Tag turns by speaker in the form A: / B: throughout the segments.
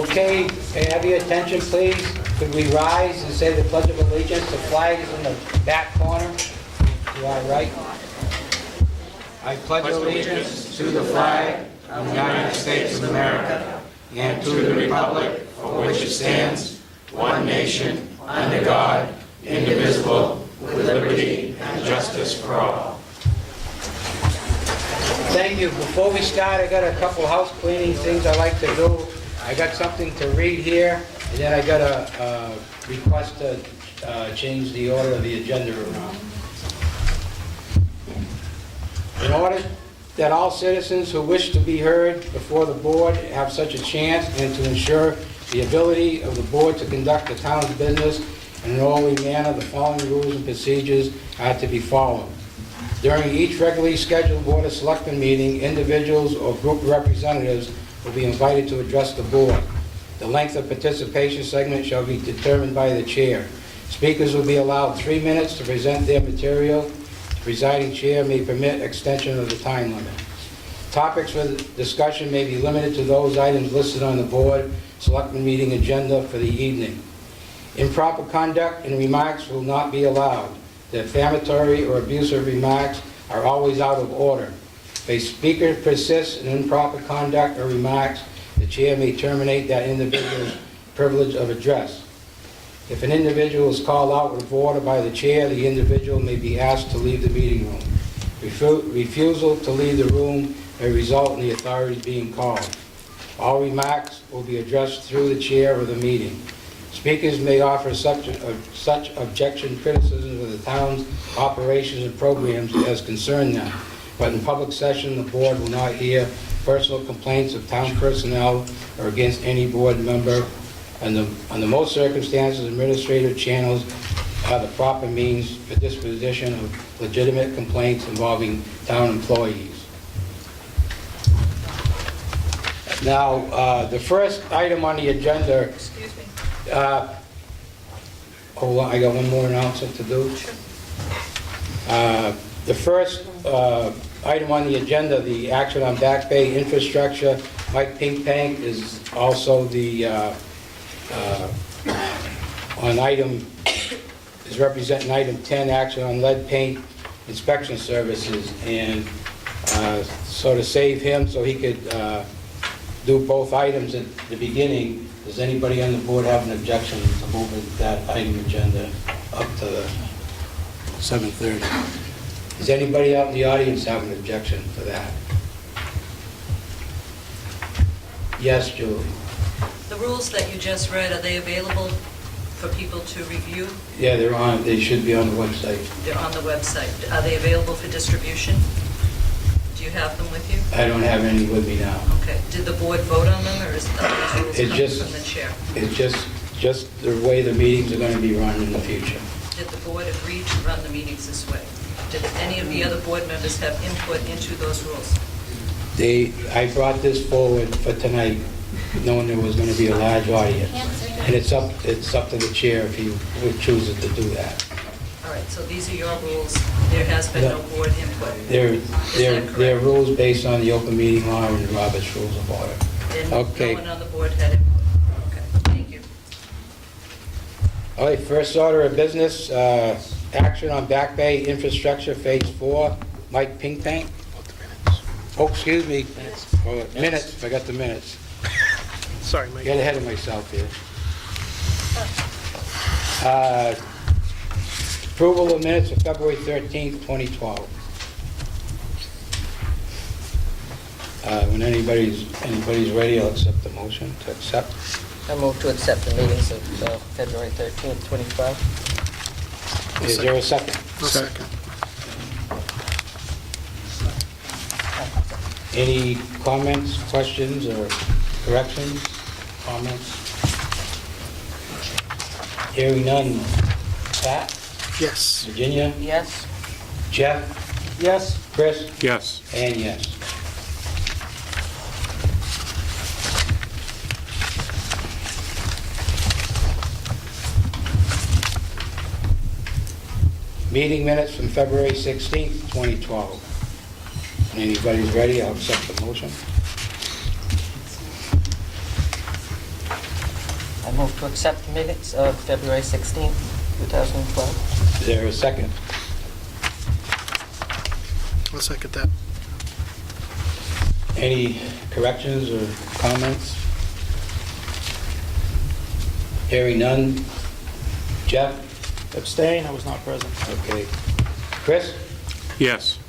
A: Okay, have your attention, please. Could we rise and say the Pledge of Allegiance? The flag is in the back corner. To our right. I pledge allegiance to the flag of the United States of America and to the republic for which it stands, one nation, under God, indivisible, with liberty and justice for all. Thank you. Before we start, I got a couple house cleaning things I like to do. I got something to read here, and then I got a request to change the order of the agenda around. In order that all citizens who wish to be heard before the board have such a chance, and to ensure the ability of the board to conduct the town's business in an orderly manner, the following rules and procedures are to be followed. During each regularly scheduled Board of Selectmen meeting, individuals or group representatives will be invited to address the board. The length of participation segment shall be determined by the chair. Speakers will be allowed 3 minutes to present their material. The presiding chair may permit extension of the time limit. Topics for discussion may be limited to those items listed on the Board Selectmen meeting agenda for the evening. Improper conduct and remarks will not be allowed. Defamatory or abusive remarks are always out of order. If a speaker persists in improper conduct or remarks, the chair may terminate that individual's privilege of address. If an individual is called out of order by the chair, the individual may be asked to leave the meeting room. Refusal to leave the room may result in the authorities being called. All remarks will be addressed through the chair of the meeting. Speakers may offer such objection, criticisms of the town's operations and programs as concern them, but in public session, the board will not hear personal complaints of town personnel or against any board member. Under most circumstances, administrative channels are the proper means for disposition of legitimate complaints involving town employees. Now, the first item on the agenda.
B: Excuse me.
A: Hold on, I got one more announcement to do.
B: Sure.
A: The first item on the agenda, the action on Back Bay infrastructure. Mike Pinkpank is also the on item, is representing item 10, action on lead paint inspection services, and so to save him so he could do both items at the beginning. Does anybody on the board have an objection to moving that item agenda up to the 7:30? Does anybody out in the audience have an objection to that? Yes, Julie.
B: The rules that you just read, are they available for people to review?
A: Yeah, they're on. They should be on the website.
B: They're on the website. Are they available for distribution? Do you have them with you?
A: I don't have any with me now.
B: Okay. Did the board vote on them, or is these rules coming from the chair?
A: It's just the way the meetings are going to be run in the future.
B: Did the board agree to run the meetings this way? Did any of the other board members have input into those rules?
A: I brought this forward for tonight, knowing there was going to be a large audience, and it's up to the chair if he would choose to do that.
B: All right, so these are your rules. There has been no board input.
A: They're rules based on the open meeting law and the Robert's Rules of Order.
B: And
A: Okay.
B: no one on the board had input. Okay, thank you.
A: All right, first order of business, action on Back Bay infrastructure phase 4. Mike Pinkpank. Oh, excuse me. Minutes. Forgot the minutes.
C: Sorry, Mike.
A: Get ahead of myself here. Approval of minutes of February 13th, 2012. When anybody's ready, I'll accept the motion to accept.
D: I move to accept the meetings of February 13th, 2012.
A: Is there a second?
C: Second.
A: Any comments, questions, or corrections, comments? Hearing none. Pat?
C: Yes.
A: Virginia?
D: Yes.
A: Jeff? Yes. Chris?
C: Yes.
A: And yes. Meeting minutes from February 16th, 2012. When anybody's ready, I'll accept the motion.
D: Move to accept the minutes of February 16th, 2012.
A: Is there a second?
C: I'll second that.
A: Any corrections or comments? Hearing none. Jeff?
E: Abstain, I was not present.
A: Okay. Chris?
C: Yes.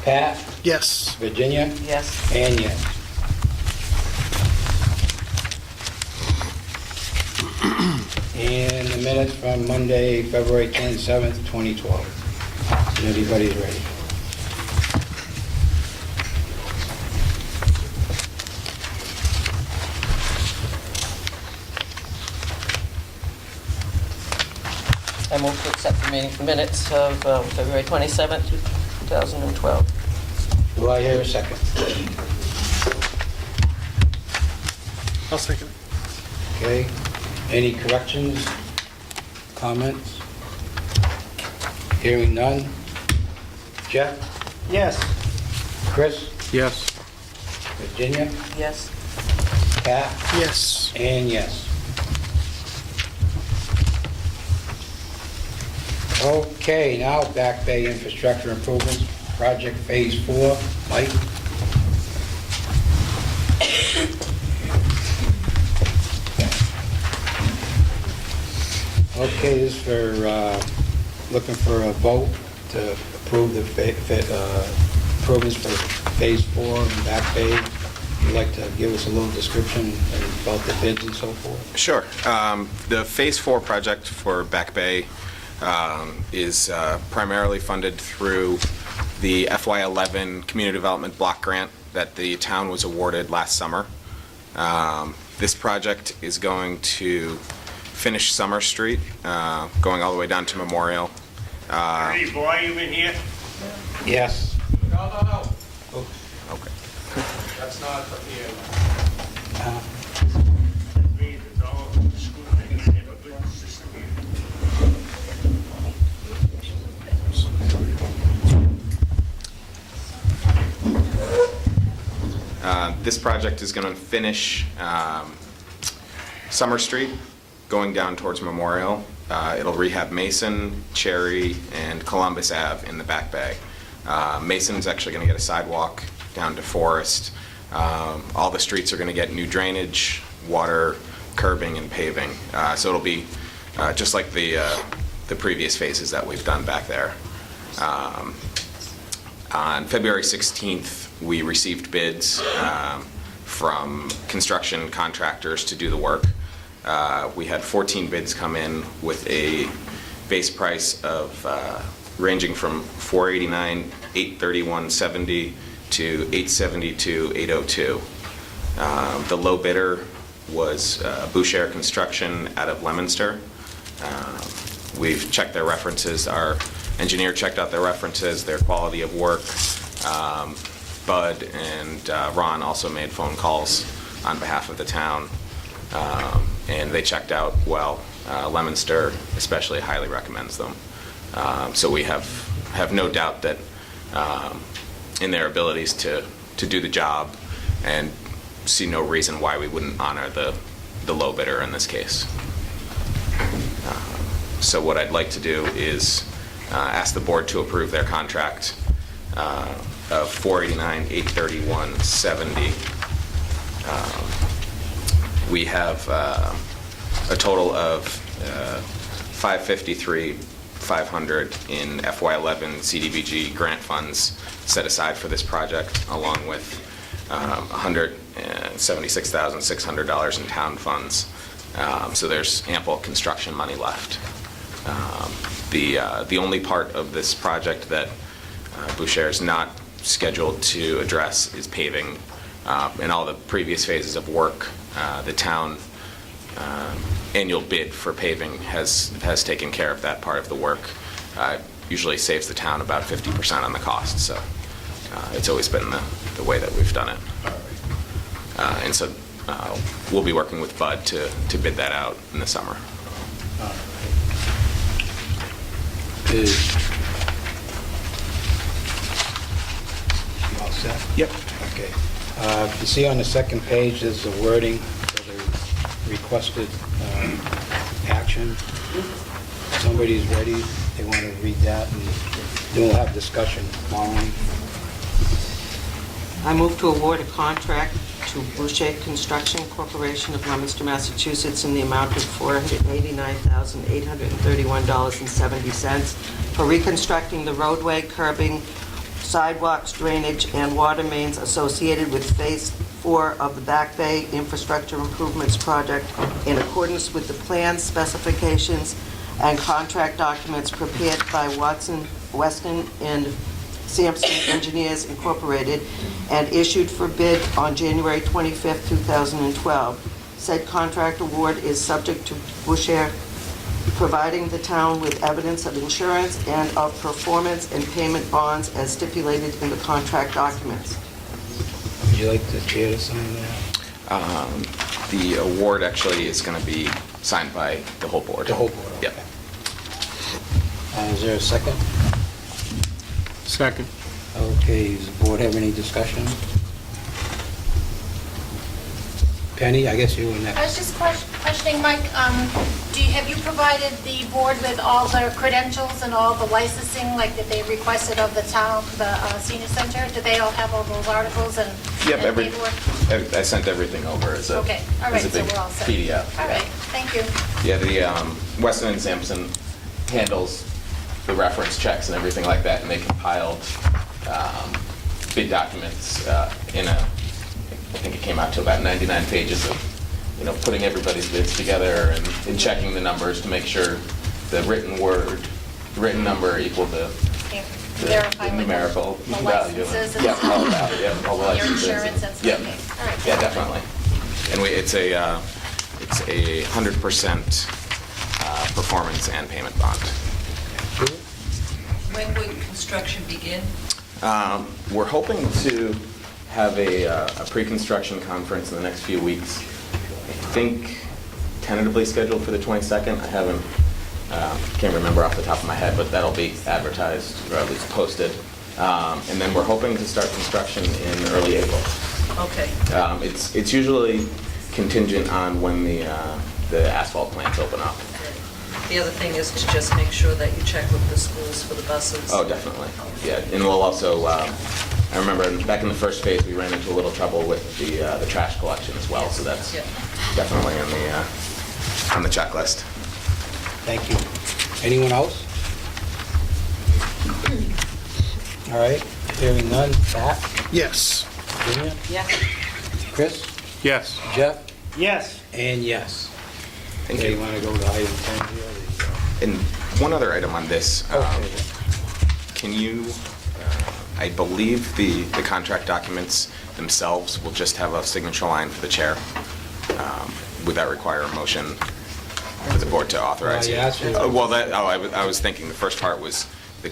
A: Pat?
C: Yes.
A: Virginia?
D: Yes.
A: And yes. And the minutes from Monday, February 27th, 2012. When everybody's ready.
D: I move to accept the minutes of February 27th, 2012.
A: Do I hear a second?
C: I'll second it.
A: Okay. Any corrections, comments? Hearing none. Jeff?
E: Yes.
A: Chris?
C: Yes.
A: Virginia?
D: Yes.
A: Pat?
C: Yes.
A: And yes. Okay, now Back Bay Infrastructure Improvements, Project Phase 4. Mike? Okay, this is for, looking for a vote to approve the improvements for Phase 4 in Back Bay. You'd like to give us a little description about the bids and so forth?
F: Sure. The Phase 4 project for Back Bay is primarily funded through the FY11 Community Development Block Grant that the town was awarded last summer. This project is going to finish Summer Street, going all the way down to Memorial.
G: Any volume in here?
A: Yes.
G: No.
F: Okay.
G: That's not from here.
A: Uh,
G: Means it's all school things. They have a good system here.
F: This project is going to finish Summer Street, going down towards Memorial. It'll rehab Mason, Cherry, and Columbus Ave in the Back Bay. Mason's actually going to get a sidewalk down to Forest. All the streets are going to get new drainage, water, curbing, and paving. So it'll be just like the previous phases that we've done back there. On February 16th, we received bids from construction contractors to do the work. We had 14 bids come in with a base price of ranging from $489, $831.70 to $872, $802. The low bidder was Boucher Construction out of Leominster. We've checked their references. Our engineer checked out their references, their quality of work. Bud and Ron also made phone calls on behalf of the town, and they checked out well. Leominster especially highly recommends them. So we have no doubt that in their abilities to do the job, and see no reason why we wouldn't honor the low bidder in this case. So what I'd like to do is ask the board to approve their contract of $489, $831.70. We have a total of $553,500 in FY11 CDBG grant funds set aside for this project, along with $176,600 in town funds. So there's ample construction money left. The only part of this project that Boucher is not scheduled to address is paving. In all the previous phases of work, the town annual bid for paving has taken care of that part of the work. Usually saves the town about 50% on the cost, so it's always been the way that we've done it. And so we'll be working with Bud to bid that out in the summer.
A: Is you all set?
F: Yep.
A: Okay. You see on the second page, there's the wording for the requested action. Somebody's ready, they want to read that, and then we'll have discussion following.
D: I move to award a contract to Boucher Construction Corporation of Leominster, Massachusetts in the amount of $489,831.70 for reconstructing the roadway, curbing, sidewalks, drainage, and water mains associated with Phase 4 of the Back Bay Infrastructure Improvements Project in accordance with the plans, specifications, and contract documents prepared by Watson, Weston, and Sampson Engineers Incorporated and issued for bid on January 25, 2012. Said contract award is subject to Boucher providing the town with evidence of insurance and of performance and payment bonds as stipulated in the contract documents.
A: Would you like the chair to sign that?
F: The award actually is going to be signed by the whole board.
A: The whole board, okay.
F: Yep.
A: Is there a second?
C: Second.
A: Okay, does the board have any discussion? Penny, I guess you were
H: I
A: next.
H: was just questioning, Mike, have you provided the board with all the credentials and all the licensing, like that they requested of the town, the senior center? Do they all have all those articles and
F: Yep,
H: and paperwork?
F: I sent everything over as a,
H: Okay, all right,
F: as a
H: so
F: big
H: we're all set.
F: PDF.
H: All right, thank you.
F: Yeah, the Weston and Sampson handles the reference checks and everything like that, and they compiled bid documents in a, I think it came out to about 99 pages of, putting everybody's bids together and checking the numbers to make sure the written number equaled the
H: Verify with
F: numerical
H: the
F: value.
H: licenses and
F: Yeah,
H: stuff.
F: all that, yeah, all the
H: Your
F: licenses.
H: insurance and stuff.
F: Yeah.
H: Okay, all right.
F: Yeah, definitely. And it's a 100% performance and payment bond.
B: When would construction begin?
F: We're hoping to have a pre-construction conference in the next few weeks. I think tentatively scheduled for the 22nd. I haven't, can't remember off the top of my head, but that'll be advertised or at least posted. And then we're hoping to start construction in early April.
B: Okay.
F: It's usually contingent on when the asphalt plants open up.
B: The other thing is to just make sure that you check with the schools for the buses.
F: Oh, definitely. Yeah, and we'll also, I remember back in the first phase, we ran into a little trouble with the trash collection as well, so that's
B: Yeah.
F: definitely on the checklist.
A: Thank you. Anyone else? All right, hearing none. Pat?
C: Yes.
A: Virginia?
D: Yes.
A: Chris?
C: Yes.
A: Jeff?
E: Yes.
A: And yes.
F: Thank
A: Okay,
F: you.
A: you want to go to item 10 here?
F: And one other item on this,
A: Okay.
F: can you, I believe the contract documents themselves will just have a signature line for the chair. Would that require a motion for the board to authorize
A: Well,
F: it?
A: yeah, actually-
F: I was thinking the first part was the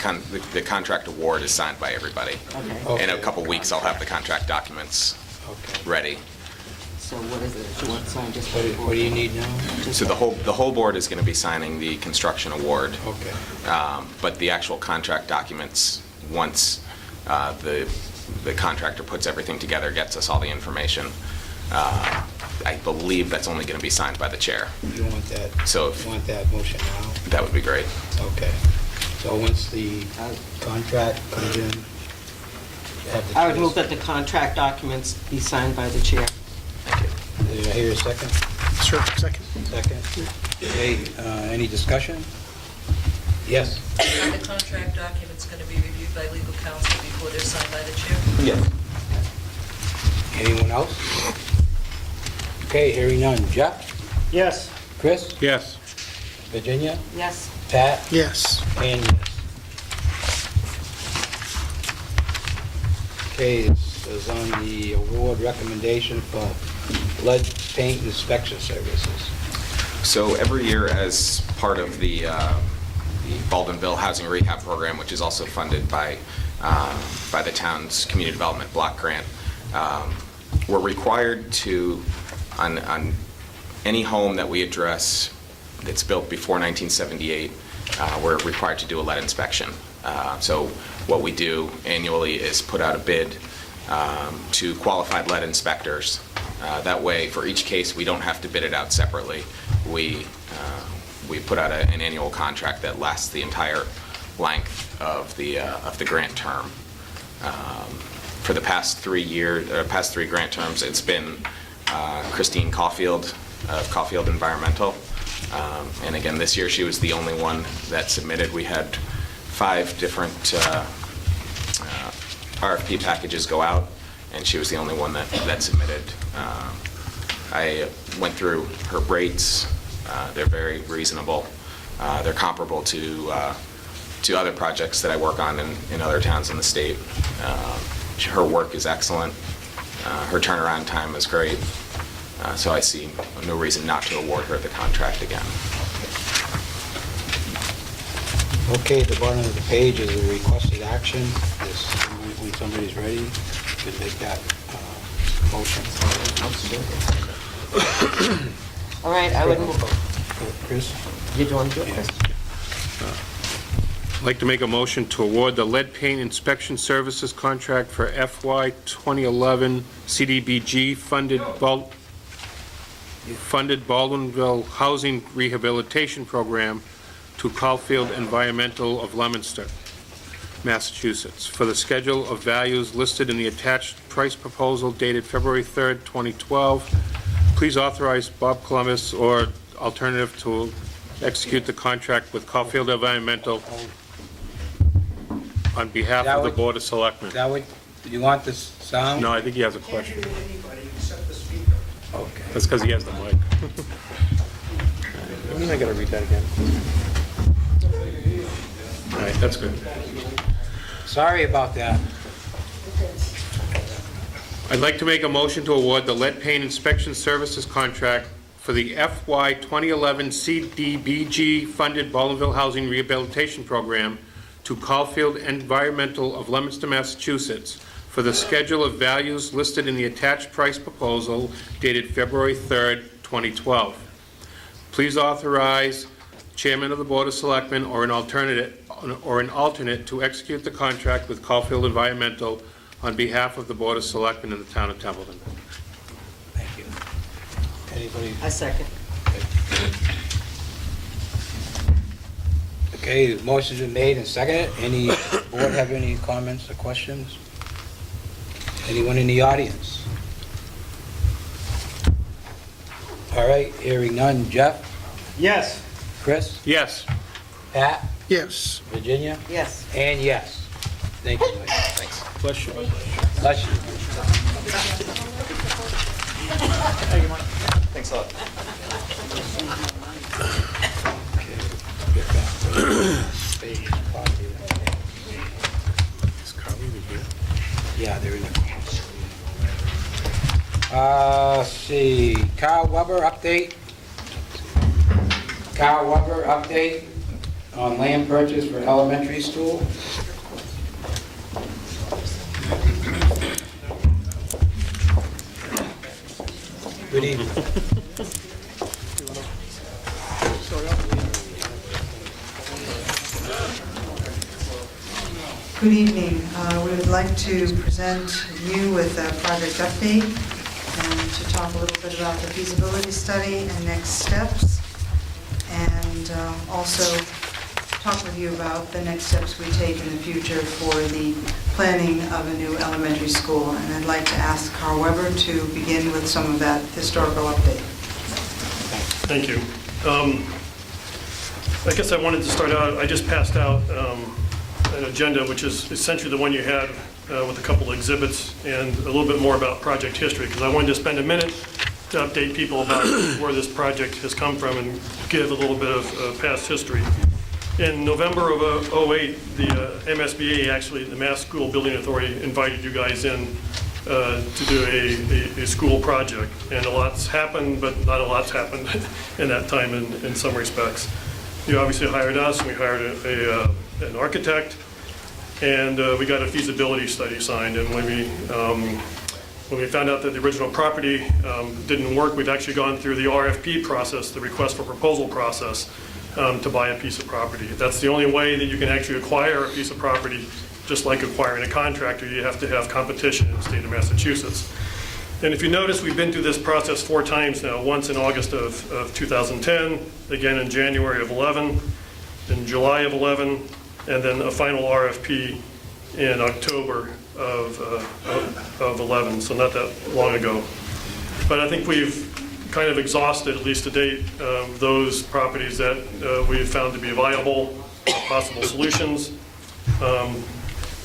F: contract award is signed by everybody.
D: Okay.
F: In a
A: Okay.
F: couple weeks, I'll have the contract documents
A: Okay.
F: ready.
D: So what is it? You want to sign just
A: What do you need now?
F: So the whole board is going to be signing the construction award.
A: Okay.
F: But the actual contract documents, once the contractor puts everything together, gets us all the information, I believe that's only going to be signed by the chair.
A: You want that,
F: So
A: you want that motion now?
F: that would be great.
A: Okay. So once the contract comes in, you have the
D: I would move
A: choice.
D: that the contract documents be signed by the chair.
F: Thank you.
A: Did I hear a second?
C: Sure, second.
A: Second. Okay, any discussion? Yes.
B: Are the contract documents going to be reviewed by legal counsel before they're signed by the chair?
F: Yeah.
A: Anyone else? Okay, hearing none. Jeff?
E: Yes.
A: Chris?
C: Yes.
A: Virginia?
D: Yes.
A: Pat?
C: Yes.
A: And yes. Okay, this is on the award recommendation for lead paint inspection services.
F: So every year, as part of the Baldwinville Housing Rehab Program, which is also funded by the town's Community Development Block Grant, we're required to, on any home that we address that's built before 1978, we're required to do a lead inspection. So what we do annually is put out a bid to qualified lead inspectors. That way, for each case, we don't have to bid it out separately. we put out an annual contract that lasts the entire length of the grant term. For the past 3 grant terms, it's been Christine Caulfield of Caulfield Environmental. And again, this year she was the only one that submitted. We had 5 different RFP packages go out, and she was the only one that submitted. I went through her rates. They're very reasonable. They're comparable to other projects that I work on in other towns in the state. Her work is excellent. Her turnaround time is great. So I see no reason not to award her the contract again.
A: Okay, at the bottom of the page is a requested action. When somebody's ready, you can make that motion.
D: All right, I would move.
A: Chris?
D: Did you want to do it, Chris?
C: I'd like to make a motion to award the lead paint inspection services contract for FY 2011 CDBG funded Baldwinville Housing Rehabilitation Program to Caulfield Environmental of Leominster, Massachusetts, for the schedule of values listed in the attached price proposal dated February 3rd, 2012. Please authorize Bob Columbus or alternative to execute the contract with Caulfield Environmental on behalf of the Board of Selectmen.
A: Is that what, do you want this sound?
C: No, I think he has a question.
A: Okay.
C: That's because he has the mic. I gotta read that again. All right, that's good.
A: Sorry about that.
C: I'd like to make a motion to award the lead paint inspection services contract for the FY 2011 CDBG funded Baldwinville Housing Rehabilitation Program to Caulfield Environmental of Leominster, Massachusetts, for the schedule of values listed in the attached price proposal dated February 3rd, 2012. Please authorize Chairman of the Board of Selectmen or an alternate to execute the contract with Caulfield Environmental on behalf of the Board of Selectmen in the town of Templeton.
A: Thank you. Anybody?
D: I second.
A: Okay, the motion's been made and seconded. Any board have any comments or questions? Anyone in the audience? All right, hearing none. Jeff?
E: Yes.
A: Chris?
C: Yes.
A: Pat?
C: Yes.
A: Virginia?
D: Yes.
A: And yes. Thank you, Mike.
F: Thanks.
C: Bless you.
A: Bless you.
E: Thank you, Mike.
F: Thanks a lot.
A: Get back to the page, copy.
C: Is Carly even here?
A: Yeah, they're in the... Let's see, Carl Weber update. Carl Weber update on land purchase for elementary school. Good evening.
I: Good evening. We would like to present you with a project update and to talk a little bit about the feasibility study and next steps, and also talk with you about the next steps we take in the future for the planning of a new elementary school. And I'd like to ask Carl Weber to begin with some of that historical update.
J: Thank you. I guess I wanted to start out, I just passed out an agenda, which is essentially the one you had with a couple of exhibits and a little bit more about project history, because I wanted to spend a minute to update people about where this project has come from and give a little bit of past history. In November of '08, the MSBA, actually the Mass School Building Authority, invited you guys in to do a school project. And a lot's happened, but not a lot's happened in that time in some respects. You obviously hired us, and we hired an architect, and we got a feasibility study signed. And when we found out that the original property didn't work, we've actually gone through the RFP process, the request for proposal process, to buy a piece of property. That's the only way that you can actually acquire a piece of property. Just like acquiring a contractor, you have to have competition in the state of Massachusetts. And if you notice, we've been through this process 4 times now, once in August of 2010, again in January of 11, in July of 11, and then a final RFP in October of 11, so not that long ago. But I think we've kind of exhausted, at least to date, those properties that we've found to be viable, possible solutions.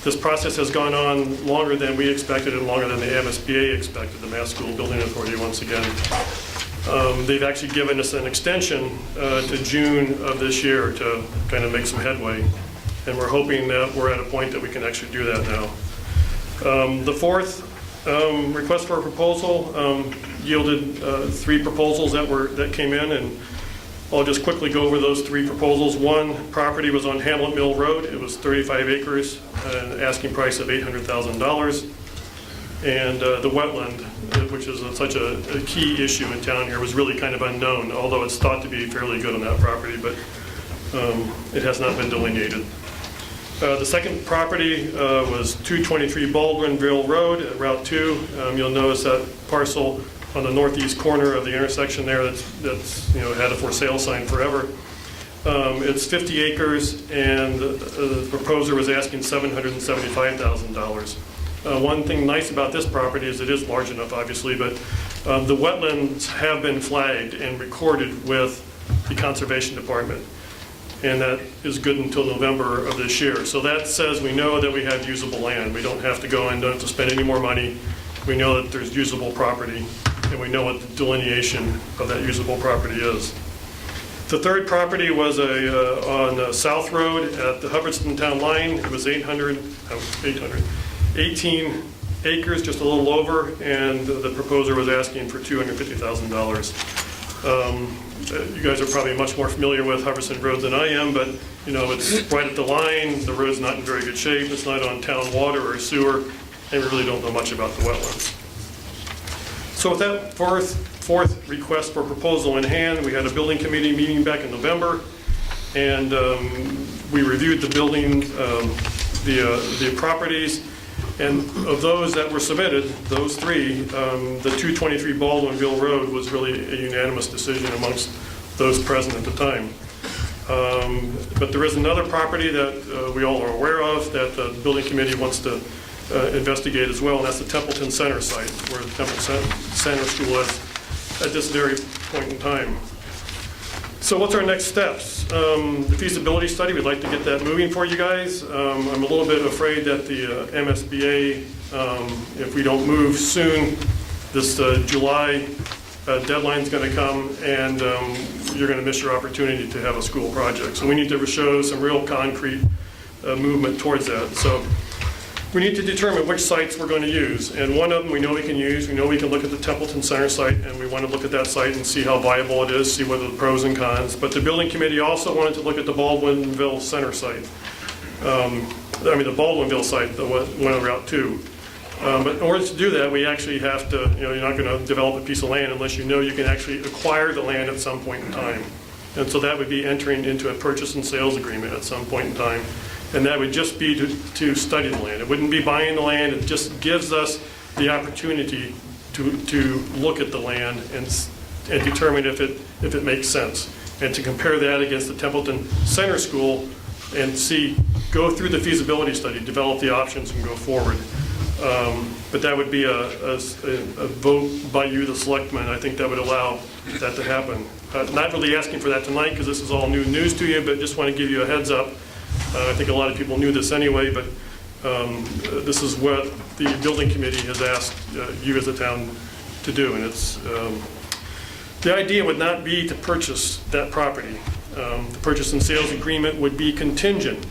J: This process has gone on longer than we expected and longer than the MSBA expected, the Mass School Building Authority, once again. They've actually given us an extension to June of this year to kind of make some headway. And we're hoping that we're at a point that we can actually do that now. The fourth request for a proposal yielded 3 proposals that came in, and I'll just quickly go over those 3 proposals. One property was on Hamlet Mill Road. It was 35 acres, an asking price of $800,000. And the wetland, which is such a key issue in town here, was really kind of unknown, although it's thought to be fairly good on that property, but it has not been delineated. The second property was 223 Baldwinville Road at Route 2. You'll notice that parcel on the northeast corner of the intersection there that's had a for sale sign forever. It's 50 acres, and the proposer was asking $775,000. One thing nice about this property is it is large enough, obviously, but the wetlands have been flagged and recorded with the Conservation Department, and that is good until November of this year. So that says we know that we have usable land. We don't have to go and don't have to spend any more money. We know that there's usable property, and we know what the delineation of that usable property is. The third property was on South Road at the Hubbardston Town Line. It was 18 acres, just a little over, and the proposer was asking for $250,000. You guys are probably much more familiar with Hubbardston Road than I am, but it's right at the line. The road's not in very good shape. It's not on town water or sewer, and we really don't know much about the wetlands. So with that fourth request for proposal in hand, we had a building committee meeting back in November, and we reviewed the building, the properties, and of those that were submitted, those 3, the 223 Baldwinville Road was really a unanimous decision amongst those present at the time. But there is another property that we all are aware of that the building committee wants to investigate as well, and that's the Templeton Center site, where the Templeton Center School is at this very point in time. So what's our next steps? The feasibility study, we'd like to get that moving for you guys. I'm a little bit afraid that the MSBA, if we don't move soon, this July deadline's going to come, and you're going to miss your opportunity to have a school project. So we need to show some real concrete movement towards that. So we need to determine which sites we're going to use, and one of them we know we can use. We know we can look at the Templeton Center site, and we want to look at that site and see how viable it is, see what are the pros and cons. But the building committee also wanted to look at the Baldwinville Center site. The Baldwinville site, the one on Route 2. But in order to do that, we actually have to, you're not going to develop a piece of land unless you know you can actually acquire the land at some point in time. And so that would be entering into a purchase and sales agreement at some point in time. And that would just be to study the land. It wouldn't be buying the land. It just gives us the opportunity to look at the land and determine if it makes sense, and to compare that against the Templeton Center School and go through the feasibility study, develop the options, and go forward. But that would be a vote by you, the selectmen. I think that would allow that to happen. Not really asking for that tonight because this is all new news to you, but just want to give you a heads up. I think a lot of people knew this anyway, but this is what the building committee has asked you as a town to do. And it's the idea would not be to purchase that property. The purchase and sales agreement would be contingent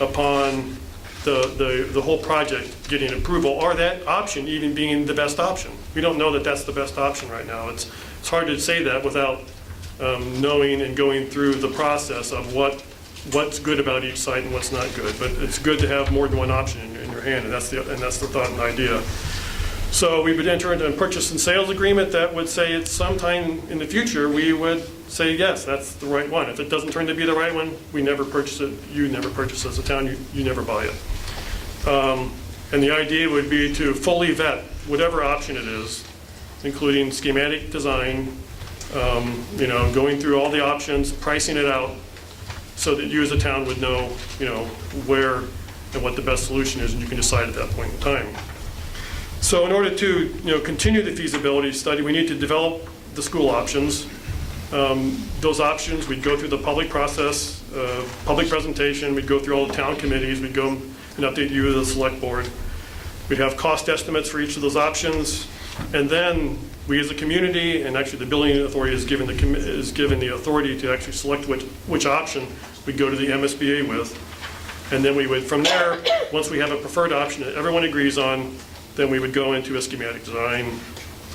J: upon the whole project getting approval, or that option even being the best option. We don't know that that's the best option right now. It's hard to say that without knowing and going through the process of what's good about each site and what's not good. But it's good to have more than one option in your hand, and that's the thought and idea. So we would enter into a purchase and sales agreement that would say at some time in the future we would say yes, that's the right one. If it doesn't turn to be the right one, we never purchase it. You never purchase it as a town. You never buy it. And the idea would be to fully vet whatever option it is, including schematic design, going through all the options, pricing it out, so that you as a town would know, where and what the best solution is, and you can decide at that point in time. So in order to, continue the feasibility study, we need to develop the school options. Those options, we'd go through the public process, public presentation, we'd go through all the town committees, we'd go and update you as the select board. We'd have cost estimates for each of those options, and then we as a community, and actually the building authority is given the authority to actually select which option we'd go to the MSBA with. And then we would, from there, once we have a preferred option that everyone agrees on, then we would go into a schematic design.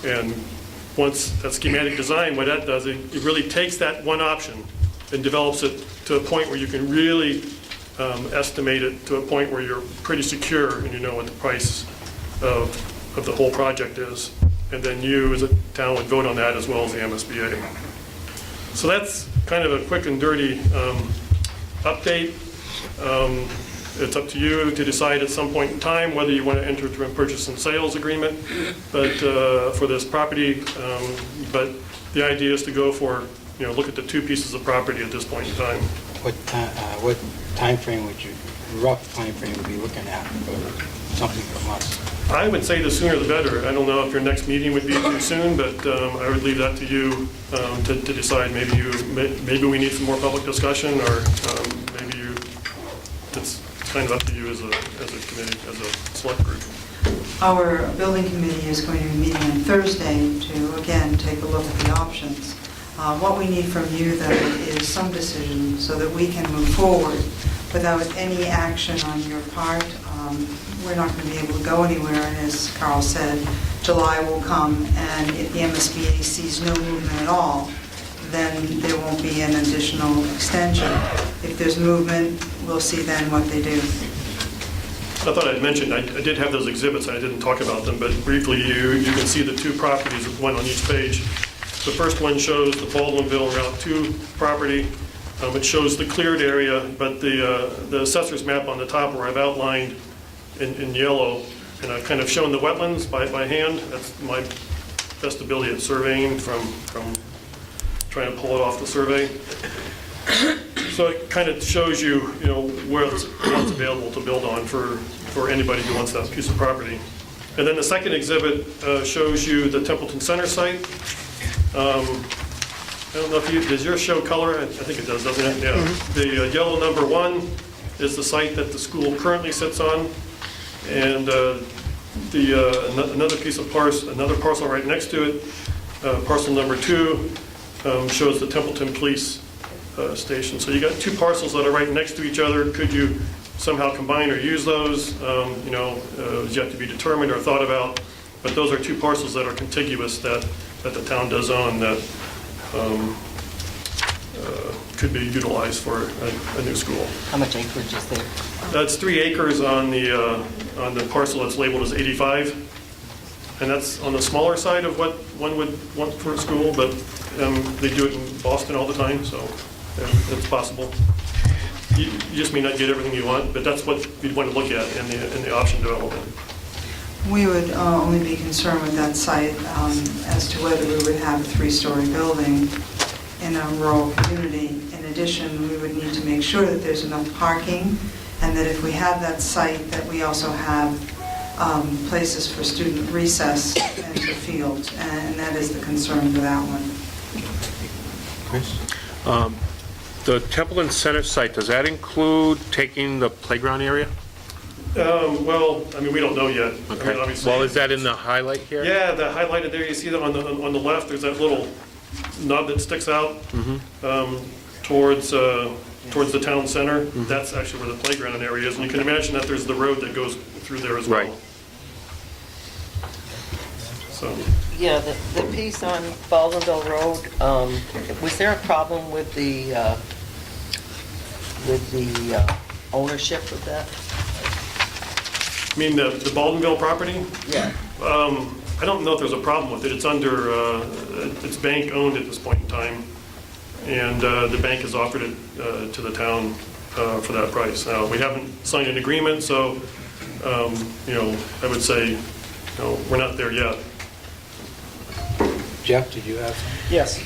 J: And once that schematic design, what that does, it really takes that one option and develops it to a point where you can really estimate it to a point where you're pretty secure and you know what the price of the whole project is. And then you as a town would vote on that as well as the MSBA. So that's kind of a quick and dirty update. It's up to you to decide at some point in time whether you want to enter into a purchase and sales agreement, but for this property. But the idea is to go for, look at the two pieces of property at this point in time.
A: What time frame would you, rough time frame would be looking at for something from us?
J: I would say the sooner the better. I don't know if your next meeting would be too soon, but I would leave that to you to decide. Maybe we need some more public discussion, or maybe it's kind of up to you as a committee, as a select group.
I: Our building committee is going to be meeting on Thursday to, again, take a look at the options. What we need from you, though, is some decision so that we can move forward without any action on your part. We're not going to be able to go anywhere, and as Carl said, July will come, and if the MSBA sees no movement at all, then there won't be an additional extension. If there's movement, we'll see then what they do.
J: I thought I'd mentioned, I did have those exhibits, I didn't talk about them, but briefly, you can see the two properties, one on each page. The first one shows the Baldwinville Route 2 property. It shows the cleared area, but the assessor's map on the top where I've outlined in yellow, and I've kind of shown the wetlands by hand. That's my best ability at surveying from trying to pull it off the survey. So it kind of shows you, what's available to build on for anybody who wants that piece of property. And then the second exhibit shows you the Templeton Center site. I don't know if does yours show color? I think it does, doesn't it? Yeah. The yellow number 1 is the site that the school currently sits on, and another piece of another parcel right next to it, parcel number 2, shows the Templeton Police Station. So you got two parcels that are right next to each other. Could you somehow combine or use those? Is yet to be determined or thought about. But those are two parcels that are contiguous that the town does own that could be utilized for a new school.
D: How much acreage is there?
J: That's 3 acres on the parcel that's labeled as 85, and that's on the smaller side of what one would want for a school, but they do it in Boston all the time, so it's possible. You just may not get everything you want, but that's what you'd want to look at in the option development.
I: We would only be concerned with that site as to whether we would have a 3-story building in a rural community. In addition, we would need to make sure that there's enough parking, and that if we have that site, that we also have places for student recess and for fields, and that is the concern for that one.
A: Chris?
C: The Templeton Center site, does that include taking the playground area?
J: Well, we don't know yet.
C: Okay.
J: Obviously.
C: Well, is that in the highlight here?
J: Yeah, the highlighted there, you see that on the left, there's that little nub that sticks out towards the town center. That's actually where the playground area is, and you can imagine that there's the road that goes through there as well.
C: Right.
J: So,
D: Yeah, the piece on Baldwinville Road, was there a problem with the ownership of that?
J: I mean, the Baldwinville property?
D: Yeah.
J: I don't know if there's a problem with it. It's under, it's bank owned at this point in time, and the bank has offered it to the town for that price. Now, we haven't signed an agreement, so I would say, we're not there yet.
A: Jeff, did you have something?
E: Yes.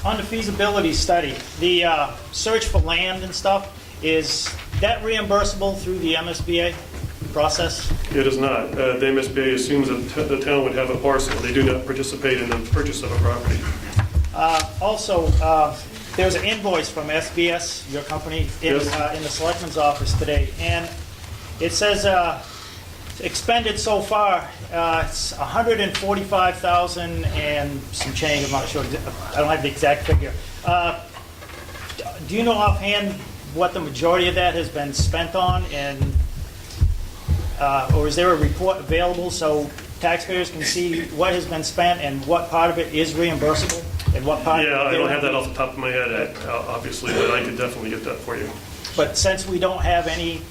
E: On the feasibility study, the search for land and stuff, is that reimbursable through the MSBA process?
J: It is not. The MSBA assumes that the town would have a parcel. They do not participate in the purchase of a property.
E: Also, there's an invoice from SBS, your company, in the selectman's office today, and it says expended so far, it's $145,000 and some change. I'm not sure. I don't have the exact figure. Do you know offhand what the majority of that has been spent on, and or is there a report available so taxpayers can see what has been spent and what part of it is reimbursable and what part?
J: Yeah, I don't have that off the top of my head, obviously, but I could definitely get that for you.
E: But since we don't have any,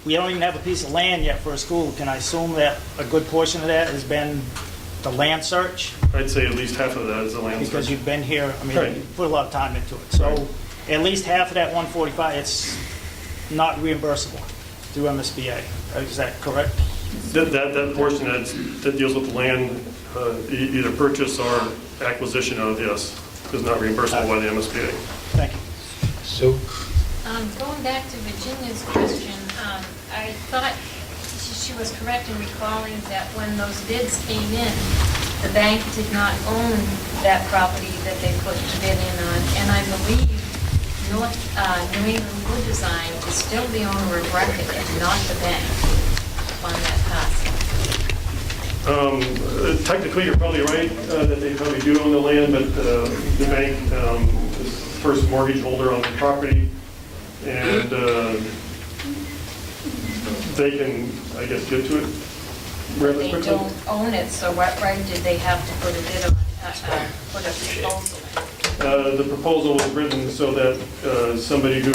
E: we don't even have a piece of land yet for a school, can I assume that a good portion of that has been the land search?
J: I'd say at least half of that is the land
E: Because
J: search.
E: you've been here, I mean,
J: Right.
E: you put a lot of time into it. So at least half of that 145, it's not reimbursable through MSBA. Is that correct?
J: That portion that deals with the land, either purchase or acquisition of, yes, is not reimbursable by the MSBA.
E: Thank you.
A: Sue?
H: Going back to Virginia's question, I thought she was correct in recalling that when those bids came in, the bank did not own that property that they put the bid in on, and I believe New England Wood Design is still the owner of record and not the bank on that parcel.
J: Technically, you're probably right that they probably do own the land, but the bank is the first mortgage holder on the property, and they can, I guess, get to it rather
H: They
J: quickly.
H: don't own it, so what right did they have to put a bid on, put a proposal in?
J: The proposal was written so that somebody who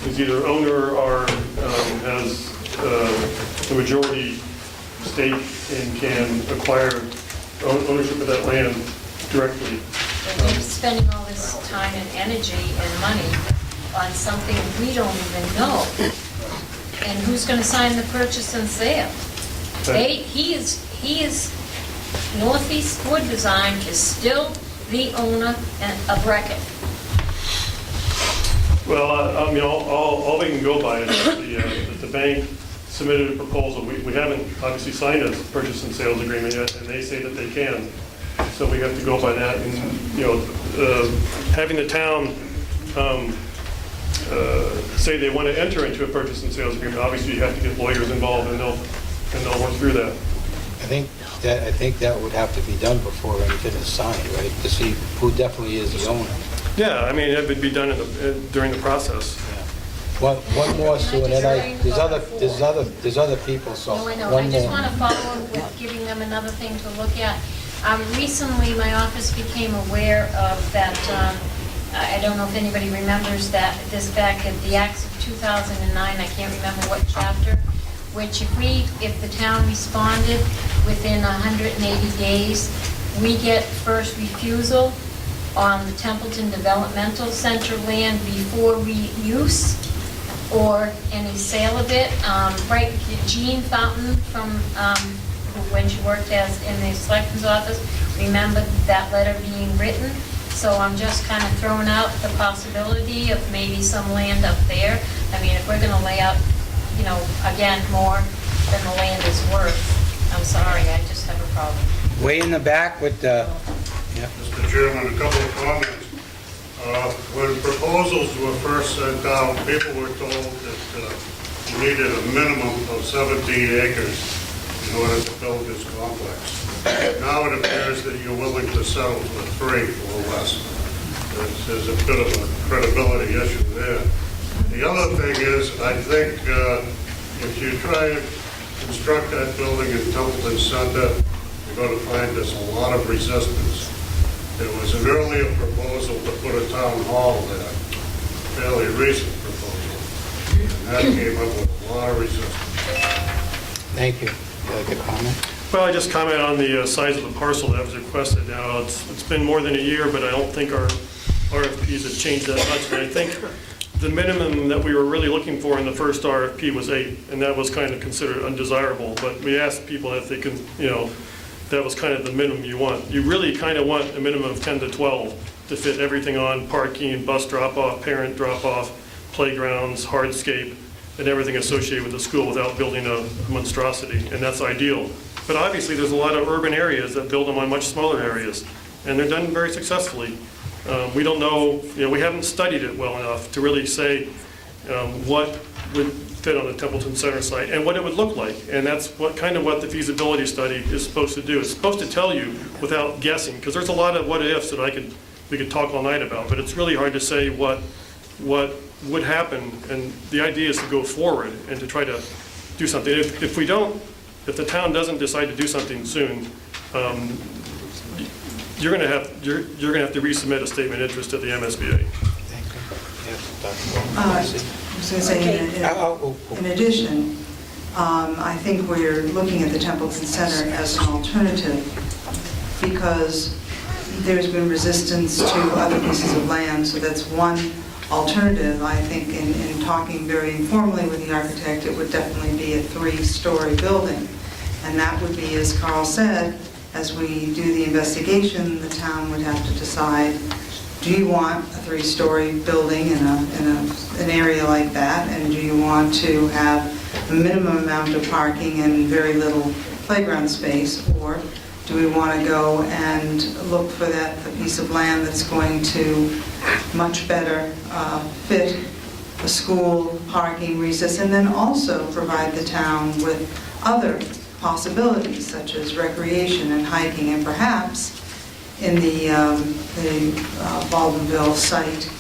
J: is either owner or has the majority stake and can acquire ownership of that land directly.
H: And we're spending all this time and energy and money on something we don't even know. And who's going to sign the purchase and sale? He is, Northeast Wood Design is still the owner of record.
J: Well, I mean, all we can go by is that the bank submitted a proposal. We haven't obviously signed a purchase and sales agreement yet, and they say that they can. So we have to go by that. And, having the town say they want to enter into a purchase and sales agreement, obviously you have to get lawyers involved, and they'll work through that.
A: I think that would have to be done before anything is signed, right? To see who definitely is the owner.
J: Yeah, I mean, it would be done during the process.
A: One more, Sue, and then there's other people, so
H: No, I know.
A: one
H: I just
A: more.
H: want to follow up with giving them another thing to look at. Recently, my office became aware of that, I don't know if anybody remembers that, this back at the Acts of 2009, I can't remember what chapter, which if the town responded within 180 days, we get first refusal on the Templeton Developmental Center land before reuse or any sale of it. Right, Jean Fountain from, when she worked in the selectman's office, remembered that letter being written. So I'm just kind of throwing out the possibility of maybe some land up there. I mean, if we're going to lay out, again, more than the land is worth, I'm sorry, I just have a problem.
A: Way in the back with the,
G: Mr. Chairman, a couple of comments. When proposals were first sent out, people were told that you needed a minimum of 17 acres in order to build this complex. Now it appears that you're willing to settle for 3 or less. There's a bit of a credibility issue there. The other thing is, I think if you try and construct that building in Templeton Center, you're going to find there's a lot of resistance. There was an earlier proposal to put a town hall there, fairly recent proposal, and that came up with a lot of resistance.
A: thank you. You like a comment?
J: Well, I just comment on the size of the parcel that was requested. Now, it's been more than a year, but I don't think our RFPs have changed that much. And I think the minimum that we were really looking for in the first RFP was 8, and that was kind of considered undesirable. But we asked people if they can, that was kind of the minimum you want. You really kind of want a minimum of 10 to 12 to fit everything on: parking, bus drop-off, parent drop-off, playgrounds, hardscape, and everything associated with the school without building a monstrosity, and that's ideal. But obviously, there's a lot of urban areas that build them on much smaller areas, and they're done very successfully. We don't know, we haven't studied it well enough to really say what would fit on the Templeton Center site and what it would look like. And that's what the feasibility study is supposed to do. It's supposed to tell you without guessing, because there's a lot of what ifs that we could talk all night about, but it's really hard to say what would happen. And the idea is to go forward and to try to do something. If the town doesn't decide to do something soon, you're going to have to resubmit a statement of interest at the MSBA.
I: I was going to say, in addition, I think we're looking at the Templeton Center as an alternative because there's been resistance to other pieces of land, so that's one alternative. I think in talking very informally with the architect, it would definitely be a 3-story building. And that would be, as Carl said, as we do the investigation, the town would have to decide, do you want a 3-story building in an area like that? And do you want to have a minimum amount of parking and very little playground space? Or do we want to go and look for the piece of land that's going to much better fit a school, parking, recess, and then also provide the town with other possibilities such as recreation and hiking, and perhaps in the Baldwinville site,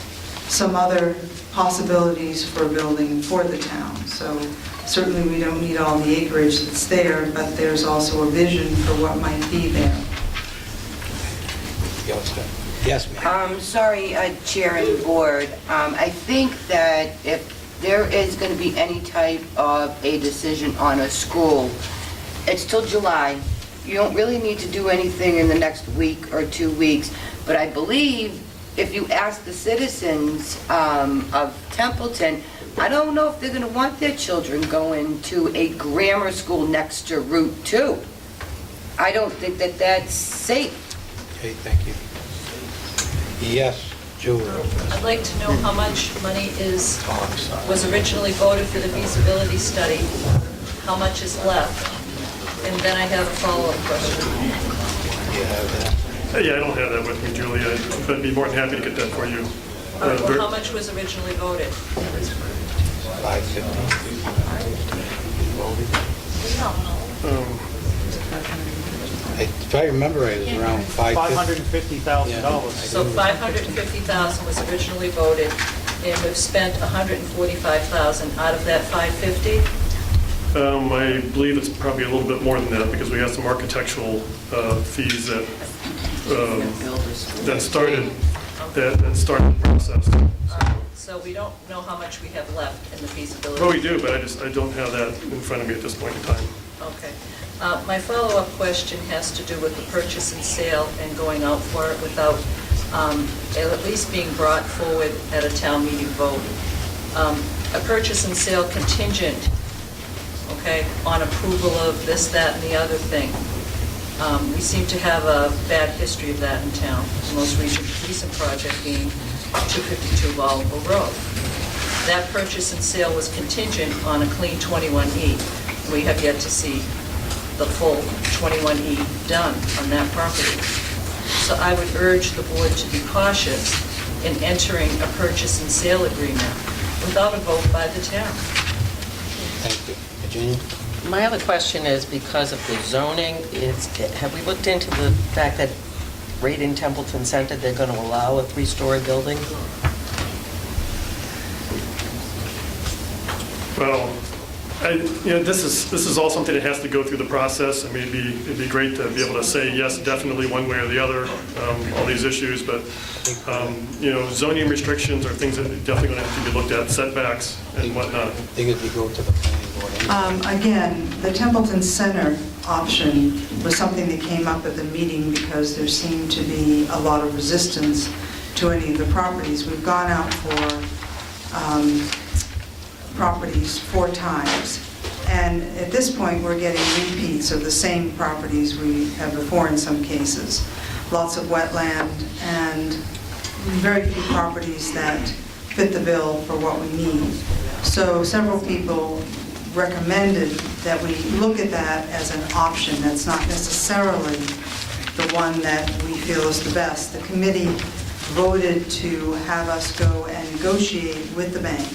I: some other possibilities for building for the town. So certainly we don't need all the acreage that's there, but there's also a vision for what might be there.
A: Yes, ma'am.
K: Sorry, Chair and Board. I think that if there is going to be any type of a decision on a school, it's till July. You don't really need to do anything in the next week or 2 weeks. But I believe if you ask the citizens of Templeton, I don't know if they're going to want their children going to a grammar school next to Route 2. I don't think that that's safe.
A: Okay, thank you. Yes, Julie.
B: I'd like to know how much money was originally voted for the feasibility study, how much is left, and then I have a follow-up question.
A: You have that?
J: Yeah, I don't have that with me, Julie. I'd be more than happy to get that for you.
B: All right, well, how much was originally voted?
A: 550. If I remember right, it was around 550.
E: $550,000.
B: So $550,000 was originally voted, and we've spent $145,000 out of that $550.
J: I believe it's probably a little bit more than that because we have some architectural fees that started the process.
B: So we don't know how much we have left in the feasibility.
J: Well, we do, but I don't have that in front of me at this point in time.
B: Okay. My follow-up question has to do with the purchase and sale and going out for it without at least being brought forward at a town meeting vote. A purchase and sale contingent, okay, on approval of this, that, and the other thing. We seem to have a bad history of that in town, the most recent project being 252 Baldwinville Road. That purchase and sale was contingent on a clean 21E. We have yet to see the full 21E done on that property. So I would urge the board to be cautious in entering a purchase and sale agreement without a vote by the town.
A: Thank you. Virginia?
L: My other question is, because of the zoning, have we looked into the fact that right in Templeton Center, they're going to allow a 3-story building?
J: Well, this is all something that has to go through the process. I mean, it'd be great to be able to say yes, definitely one way or the other, all these issues, but zoning restrictions are things that are definitely going to have to be looked at, setbacks and whatnot.
A: I think as we go to the planning board.
I: Again, the Templeton Center option was something that came up at the meeting because there seemed to be a lot of resistance to any of the properties. We've gone out for properties 4 times. And at this point, we're getting repeats of the same properties we had before in some cases. Lots of wetland and very few properties that fit the bill for what we need. So several people recommended that we look at that as an option. That's not necessarily the one that we feel is the best. The committee voted to have us go and negotiate with the bank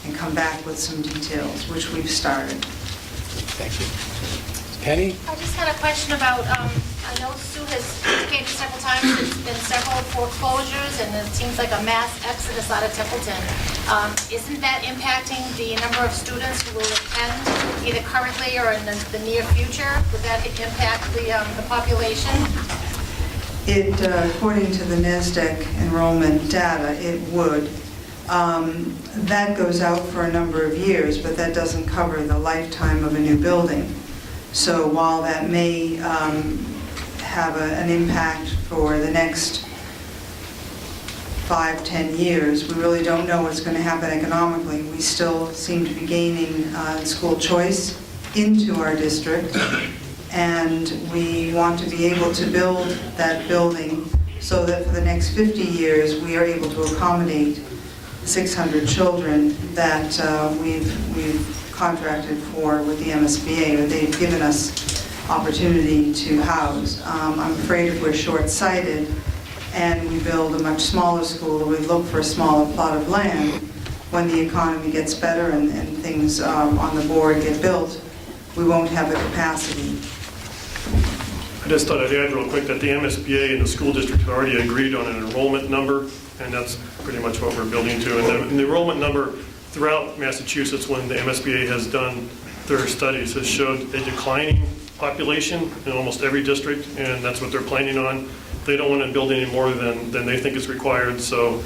I: and come back with some details, which we've started.
A: Thank you. Penny?
H: I just had a question about, I know Sue has indicated several times there's been several foreclosures, and it seems like a mass exodus out of Templeton. Isn't that impacting the number of students who will attend either currently or in the near future? Would that impact the population?
I: It, according to the NASDAQ enrollment data, it would. That goes out for a number of years, but that doesn't cover the lifetime of a new building. So while that may have an impact for the next 5-10 years, we really don't know what's going to happen economically. We still seem to be gaining school choice into our district, and we want to be able to build that building so that for the next 50 years we are able to accommodate 600 children that we've contracted for with the MSBA, or they've given us opportunity to house. I'm afraid if we're short-sighted and we build a much smaller school, or we look for a smaller plot of land, when the economy gets better and things on the board get built, we won't have the capacity.
J: I just thought I'd add real quick that the MSBA and the school district have already agreed on an enrollment number, and that's pretty much what we're building to. And the enrollment number throughout Massachusetts, when the MSBA has done their studies, has showed a declining population in almost every district, and that's what they're planning on. They don't want to build any more than they think is required, so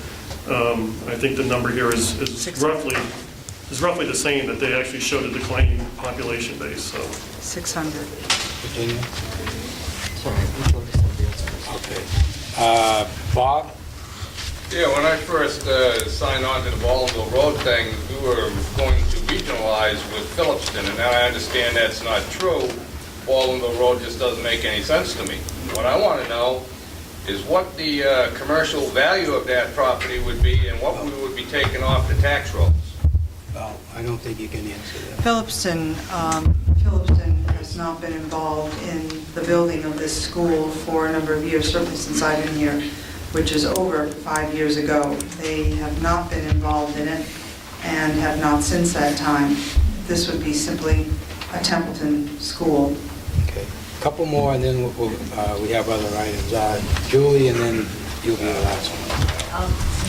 J: I think the number here is roughly the same, that they actually showed a declining population base. So
I: 600.
A: Virginia?
L: Sorry, we go to somebody else.
A: Okay. Bob?
M: Yeah, when I first signed on to the Ballinville Road thing, we were going to regionalize with Phillipston, and now I understand that's not true. Ballinville Road just doesn't make any sense to me. What I want to know is what the commercial value of that property would be and what we would be taking off the tax rolls.
A: Well, I don't think you can answer that.
I: Phillipston has not been involved in the building of this school for a number of years, certainly since I've been here, which is over 5 years ago. They have not been involved in it and have not since that time. This would be simply a Templeton school.
A: Okay. A couple more, and then we have other items. Julie, and then you'll be the last one.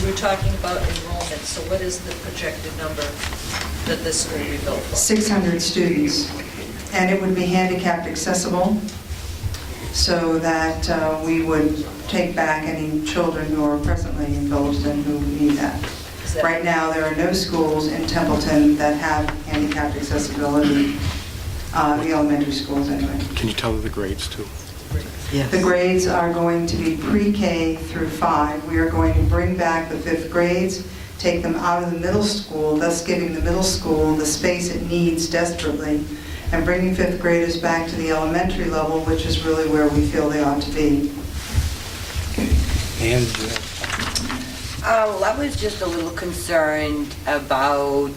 B: We're talking about enrollment, so what is the projected number that this school will be built for?
I: 600 students, and it would be handicapped accessible, so that we would take back any children who are presently in Phillipston who need that. Right now, there are no schools in Templeton that have handicapped accessibility, the elementary schools anyway.
C: Can you tell the grades, too?
L: Yes.
I: The grades are going to be pre-K through 5. We are going to bring back the 5th grades, take them out of the middle school, thus giving the middle school the space it needs desperately, and bringing 5th graders back to the elementary level, which is really where we feel they ought to be.
A: And
K: Well, I was just a little concerned about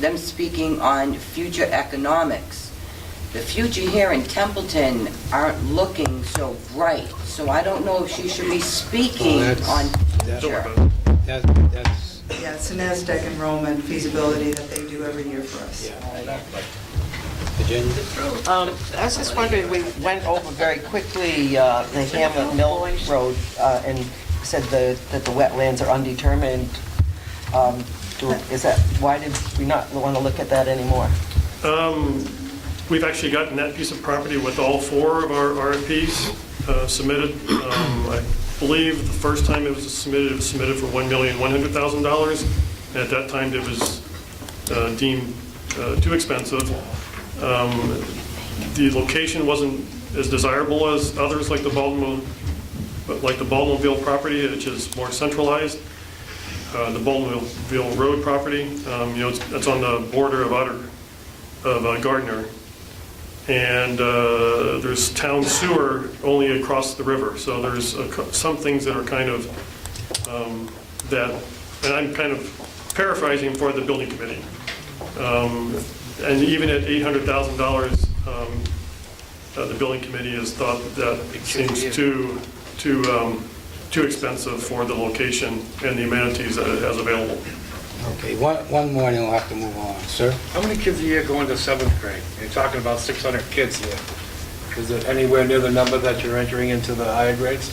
K: them speaking on future economics. The future here in Templeton aren't looking so bright, so I don't know if she should be speaking on future.
A: that's,
I: Yeah, it's a NASDAQ enrollment feasibility that they do every year for us.
A: yeah. Virginia?
L: I was just wondering, we went over very quickly the Hamlet Mill Road and said that the wetlands are undetermined. Why did we not want to look at that anymore?
J: we've actually gotten that piece of property with all 4 of our RFPs submitted. I believe the first time it was submitted for $1,100,000. At that time, it was deemed too expensive. The location wasn't as desirable as others, like the Baltimoreville property, which is more centralized. the Baldwinville Road property. It's on the border of Gardner. And there's town sewer only across the river. So there's some things that are kind of and I'm kind of paraphrasing for the building committee. And even at $800,000, the building committee has thought that it seems too expensive for the location and the amenities that it has available.
A: Okay, one more and then we'll have to move on. Sir?
N: How many kids a year go into 7th grade? You're talking about 600 kids here. Is it anywhere near the number that you're entering into the higher grades?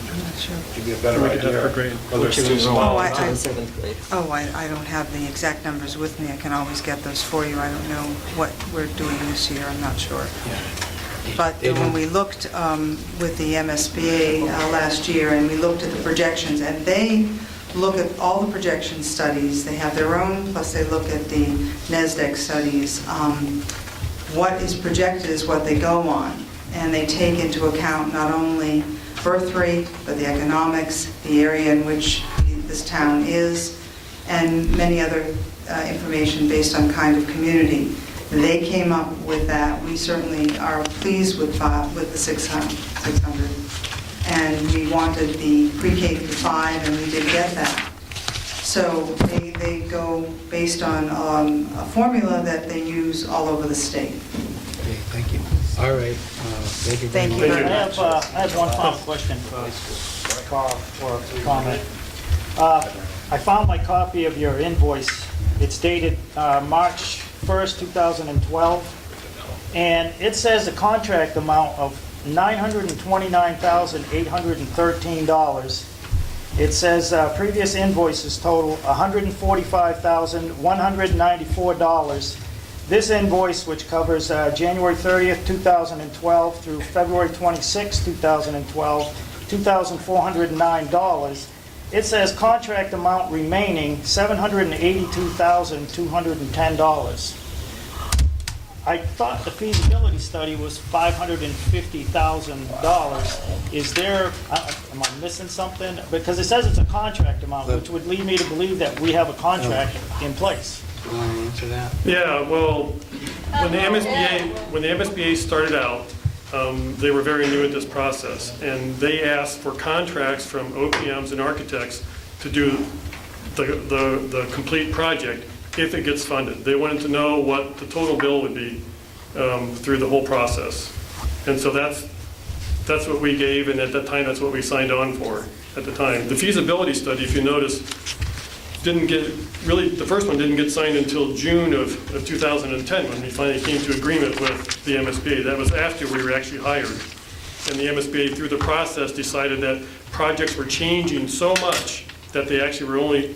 I: I'm not sure.
N: Give you a better idea. Whether it's too
I: Oh,
N: small.
I: I-
L: To the 7th grade.
I: I don't have the exact numbers with me. I can always get those for you. I don't know what we're doing this year. I'm not sure. But when we looked with the MSBA last year, and we looked at the projections, and they look at all the projection studies. They have their own, plus they look at the NASDAQ studies. What is projected is what they go on, and they take into account not only birth rate, but the economics, the area in which this town is, and many other information based on kind of community. They came up with that. We certainly are pleased with the 600. And we wanted the pre-K through 5, and we did get that. So they go based on a formula that they use all over the state.
A: Okay, thank you. All right, thank you very
I: Thank
A: much.
I: you very much.
E: I have one final question for Carl, or comment. I found my copy of your invoice. It's dated March 1st, 2012, and it says a contract amount of $929,813. It says previous invoices total $145,194. This invoice, which covers January 30th, 2012 through February 26th, 2012, $2,409. It says contract amount remaining $782,210. I thought the feasibility study was $550,000. Is there, am I missing something? Because it says it's a contract amount, which would lead me to believe that we have a contract in place.
A: You want to answer that?
J: Yeah, well, when the MSBA started out, they were very new at this process, and they asked for contracts from OPMs and architects to do the complete project if it gets funded. They wanted to know what the total bill would be through the whole process. And so that's what we gave, and at that time, that's what we signed on for at the time. The feasibility study, if you notice, the first one didn't get signed until June of 2010, when we finally came to agreement with the MSBA. That was after we were actually hired. And the MSBA, through the process, decided that projects were changing so much that they actually were only,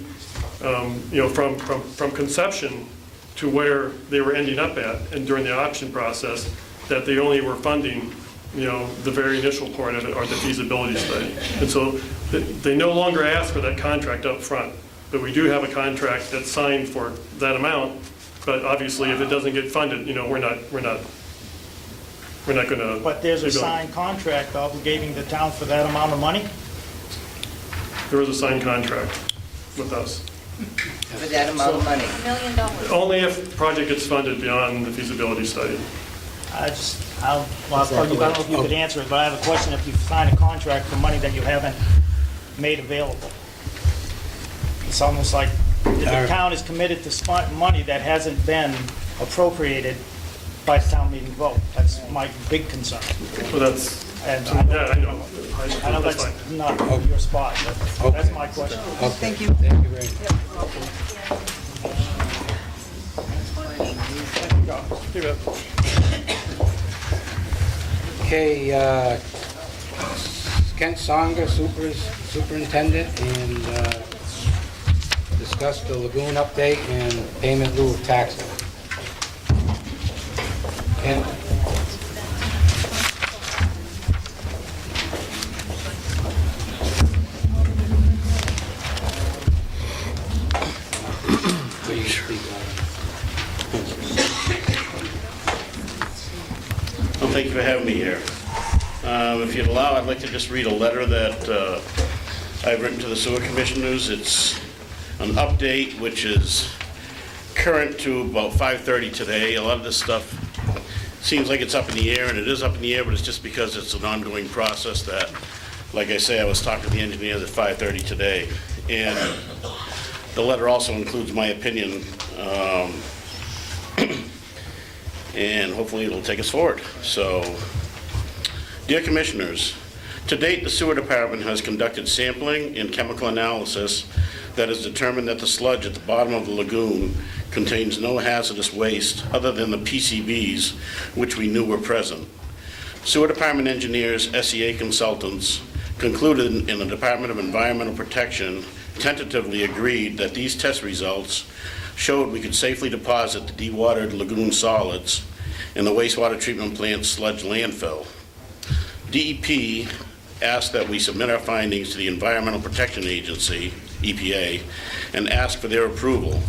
J: from conception to where they were ending up at, and during the auction process, that they only were funding, the very initial part of it, or the feasibility study. And so they no longer ask for that contract up front. But we do have a contract that's signed for that amount. But obviously, if it doesn't get funded, we're not going to.
E: But there's a signed contract obligating the town for that amount of money?
J: There is a signed contract with us.
K: For that amount of money.
H: $1 million.
J: Only if the project gets funded beyond the feasibility study.
E: I don't know if you could answer it, but I have a question. If you've signed a contract for money that you haven't made available, it's almost like the town is committed to money that hasn't been appropriated by the town meeting vote. That's my big concern.
J: Well, that's,
E: And
J: I know.
E: I know
J: That's
E: that's
J: fine.
E: not your spot, but that's my question.
A: Okay,
I: Thank you.
A: Thank you very much. Okay, Kent Songer, Superintendent, and discuss the lagoon update and payment in lieu of taxes. Kent? Please speak
O: Well, thank you for having me here. If you'd allow, I'd like to just read a letter that I've written to the sewer commissioners. It's an update which is current to about 5:30 today. A lot of this stuff seems like it's up in the air, and it is up in the air, but it's just because it's an ongoing process that, like I say, I was talking to the engineers at 5:30 today. And the letter also includes my opinion, and hopefully it'll take us forward. So, dear commissioners, to date, the sewer department has conducted sampling and chemical analysis that has determined that the sludge at the bottom of the lagoon contains no hazardous waste other than the PCBs, which we knew were present. Sewer department engineers, SEA consultants, concluded in the Department of Environmental Protection tentatively agreed that these test results showed we could safely deposit the dewatered lagoon solids in the wastewater treatment plant sludge landfill. DEP asked that we submit our findings to the Environmental Protection Agency, EPA, and ask for their approval.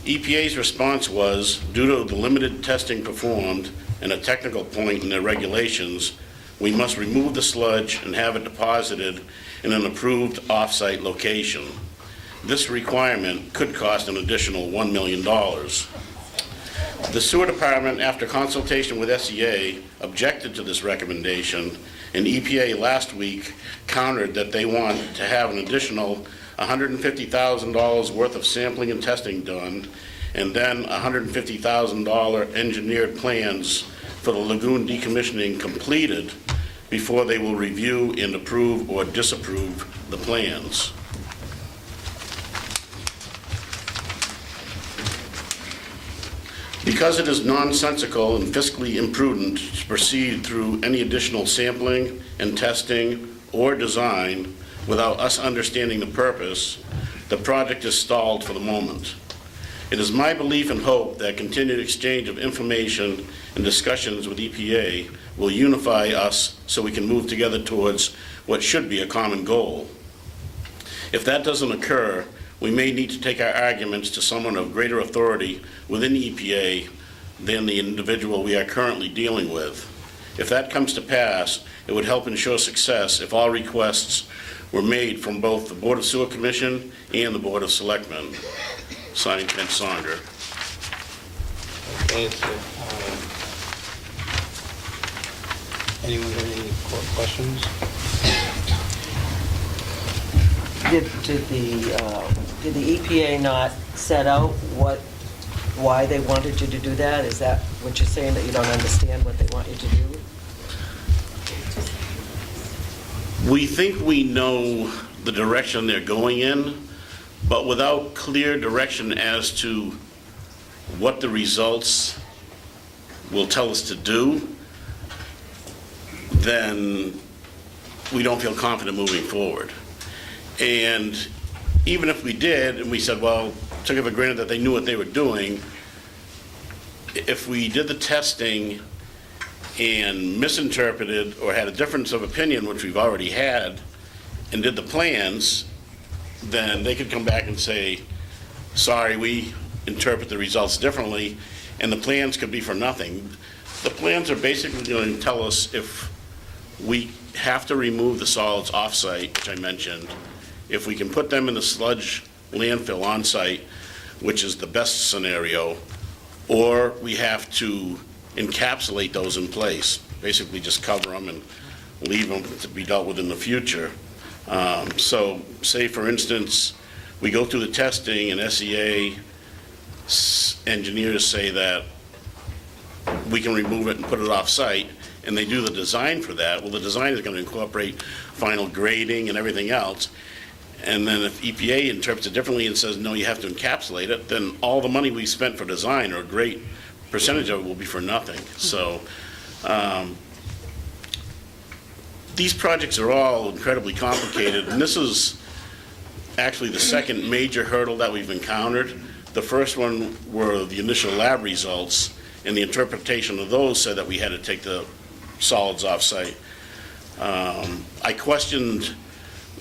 O: EPA's response was, due to the limited testing performed and a technical point in their regulations, we must remove the sludge and have it deposited in an approved off-site location. This requirement could cost an additional $1 million. The sewer department, after consultation with SEA, objected to this recommendation, and EPA last week countered that they want to have an additional $150,000 worth of sampling and testing done, and then $150,000 engineered plans for the lagoon decommissioning completed before they will review and approve or disapprove the plans. Because it is nonsensical and fiscally imprudent to proceed through any additional sampling and testing or design without us understanding the purpose, the project is stalled for the moment. It is my belief and hope that continued exchange of information and discussions with EPA will unify us so we can move together towards what should be a common goal. If that doesn't occur, we may need to take our arguments to someone of greater authority within EPA than the individual we are currently dealing with. If that comes to pass, it would help ensure success if all requests were made from both the Board of Sewer Commission and the Board of Selectmen. Signed, Ken Songer.
A: Okay, so, anyone got any questions?
L: Did the EPA not set out why they wanted you to do that? Is that what you're saying, that you don't understand what they want you to do?
O: We think we know the direction they're going in, but without clear direction as to what the results will tell us to do, then we don't feel confident moving forward. And even if we did, and we said, well, took it for granted that they knew what they were doing, if we did the testing and misinterpreted or had a difference of opinion, which we've already had, and did the plans, then they could come back and say, sorry, we interpret the results differently, and the plans could be for nothing. The plans are basically going to tell us if we have to remove the solids off-site, which I mentioned, if we can put them in the sludge landfill on-site, which is the best scenario, or we have to encapsulate those in place, basically just cover them and leave them to be dealt with in the future. So say, for instance, we go through the testing and SEA engineers say that we can remove it and put it off-site, and they do the design for that. Well, the design is going to incorporate final grading and everything else. And then if EPA interprets it differently and says, no, you have to encapsulate it, then all the money we spent for design, or a great percentage of it, will be for nothing. So these projects are all incredibly complicated, and this is actually the second major hurdle that we've encountered. The first one were the initial lab results, and the interpretation of those said that we had to take the solids off-site. I questioned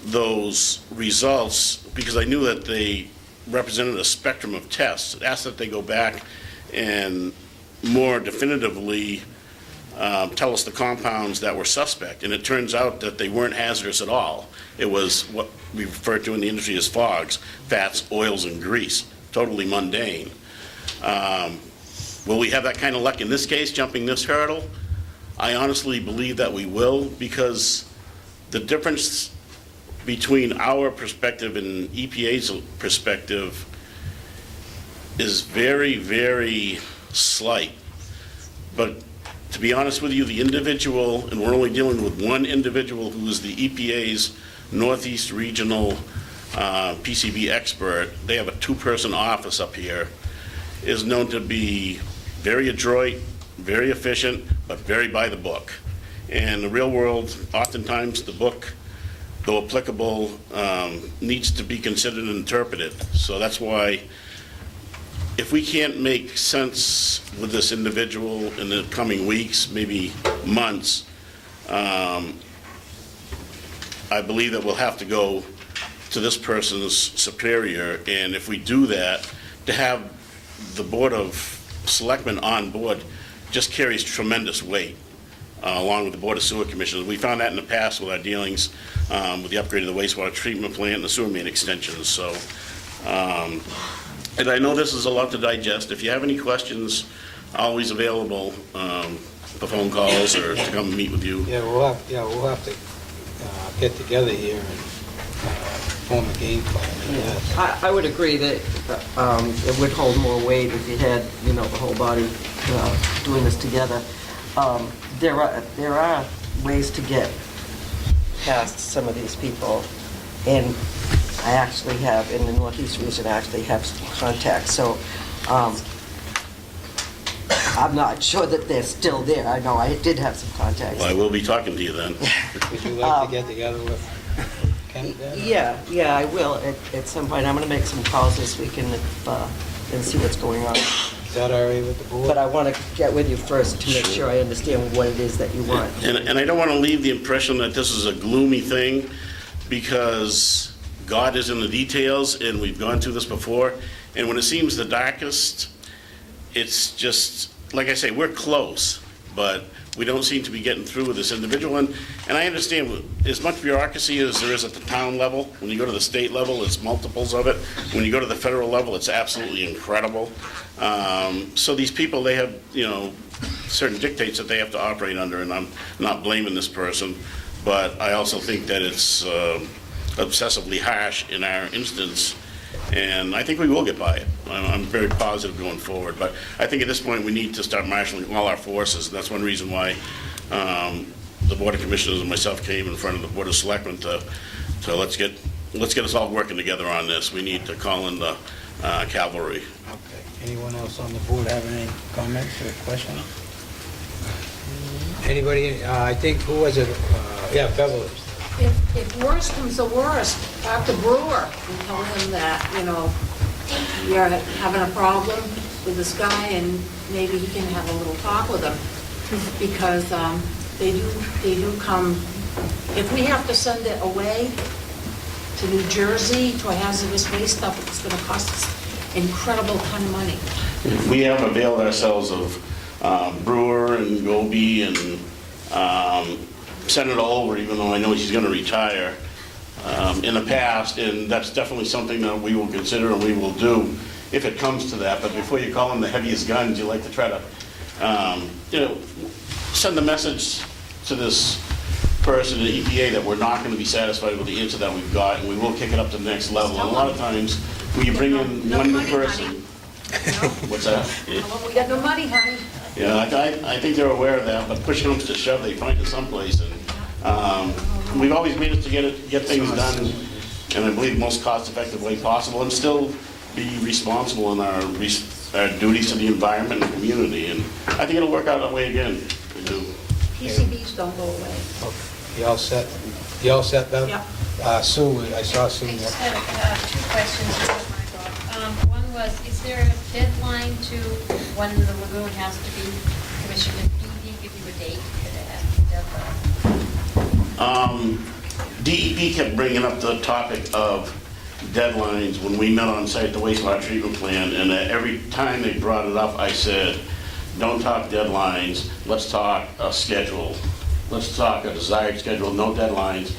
O: those results because I knew that they represented a spectrum of tests. Asked that they go back and more definitively tell us the compounds that were suspect, and it turns out that they weren't hazardous at all. It was what we refer to in the industry as fogs, fats, oils, and grease, totally mundane. Will we have that kind of luck in this case, jumping this hurdle? I honestly believe that we will, because the difference between our perspective and EPA's perspective is very, very slight. But to be honest with you, the individual, and we're only dealing with one individual who is the EPA's Northeast Regional PCB expert, they have a two-person office up here, is known to be very adroit, very efficient, but very by the book. And the real world, oftentimes the book, though applicable, needs to be considered and interpreted. So that's why, if we can't make sense with this individual in the coming weeks, maybe months, I believe that we'll have to go to this person's superior, and if we do that, to have the Board of Selectmen on board just carries tremendous weight, along with the Board of Sewer Commissioners. We found that in the past with our dealings with the upgrade of the wastewater treatment plant and the sewer main extensions. So, and I know this is a lot to digest. If you have any questions, always available for phone calls or to come meet with you.
A: Yeah, we'll have to get together here and form a game plan, I guess.
L: I would agree that it would hold more weight if you had, the whole body doing this together. There are ways to get past some of these people, and I actually have, in the Northeast region, I actually have some contacts. So I'm not sure that they're still there. I know I did have some contacts.
O: Well, I will be talking to you then.
A: Would you like to get together with Ken then?
L: Yeah, I will at some point. I'm going to make some calls this week and see what's going on.
A: Is that all right with the board?
L: But I want to get with you first to make sure I understand what it is that you want.
O: And I don't want to leave the impression that this is a gloomy thing, because God is in the details, and we've gone through this before. And when it seems the darkest, it's just, like I say, we're close, but we don't seem to be getting through with this individual. And I understand as much bureaucracy as there is at the town level. When you go to the state level, it's multiples of it. When you go to the federal level, it's absolutely incredible. So these people, they have, certain dictates that they have to operate under, and I'm not blaming this person, but I also think that it's obsessively harsh in our instance, and I think we will get by it. I'm very positive going forward, but I think at this point we need to start marshaling all our forces. That's one reason why the Board of Commissioners and myself came in front of the Board of Selectmen to let's get us all working together on this. We need to call in the cavalry.
A: Okay. Anyone else on the board have any comments or questions? Anybody? I think, who was it? Yeah, Beverly.
P: If worse comes to worst, talk to Brewer and tell him that, you're having a problem with this guy, and maybe he can have a little talk with him, because they do come. If we have to send it away to New Jersey to a hazardous waste dump, it's going to cost us incredible ton of money.
O: We have availed ourselves of Brewer and Goby and Senator Olver, even though I know he's going to retire, in the past, and that's definitely something that we will consider and we will do if it comes to that. But before you call them the heaviest guns, you like to try to, send a message to this person, the EPA, that we're not going to be satisfied with the answer that we've got, and we will kick it up to the next level. And a lot of times, when you bring in one new person, what's that?
P: We got no money, honey.
O: Yeah, I think they're aware of that, but push comes to shove, they find it someplace. And we've always managed to get things done in, I believe, the most cost-effective way possible, and still be responsible in our duties to the environment and the community. And I think it'll work out that way again. We do.
P: PCBs don't go away.
A: You all set? You all set, Bev?
P: Yeah.
A: Sue, I saw Sue.
Q: I just had two questions, Michael. One was, is there a deadline to when the lagoon has to be commissioned? Did DEP give you a date that it has to be done?
O: DEP kept bringing up the topic of deadlines when we met on site at the wastewater treatment plant, and every time they brought it up, I said, Don't talk deadlines, let's talk a schedule. Let's talk a desired schedule, no deadlines,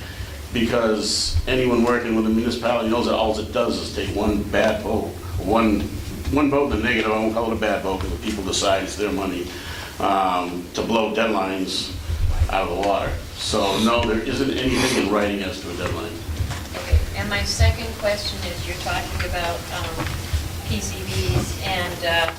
O: because anyone working with a municipality knows that all it does is take one bad vote, one vote in the negative, I won't call it a bad vote, because the people decide it's their money, to blow deadlines out of the water. So no, there isn't anything in writing as to a deadline.
Q: Okay, and my second question is, you're talking about PCBs and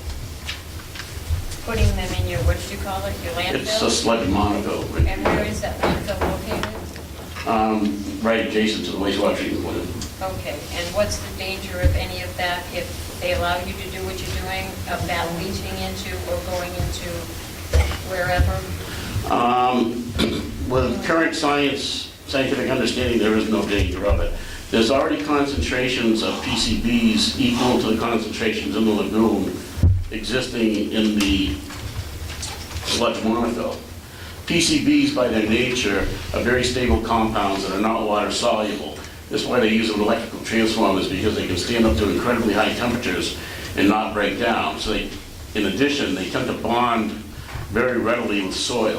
Q: putting them in your, what did you call it, your landfill?
O: It's a sludge monofill.
Q: And where is that landfill located?
O: Right adjacent to the wastewater treatment plant.
Q: Okay, and what's the danger of any of that if they allow you to do what you're doing, of that leaching into or going into wherever?
O: With current scientific understanding, there is no danger of it. There's already concentrations of PCBs equal to the concentrations in the lagoon existing in the sludge monofill. PCBs, by their nature, are very stable compounds that are not water soluble. That's why they use them in electrical transformers, because they can stand up to incredibly high temperatures and not break down. So in addition, they tend to bond very readily with soil.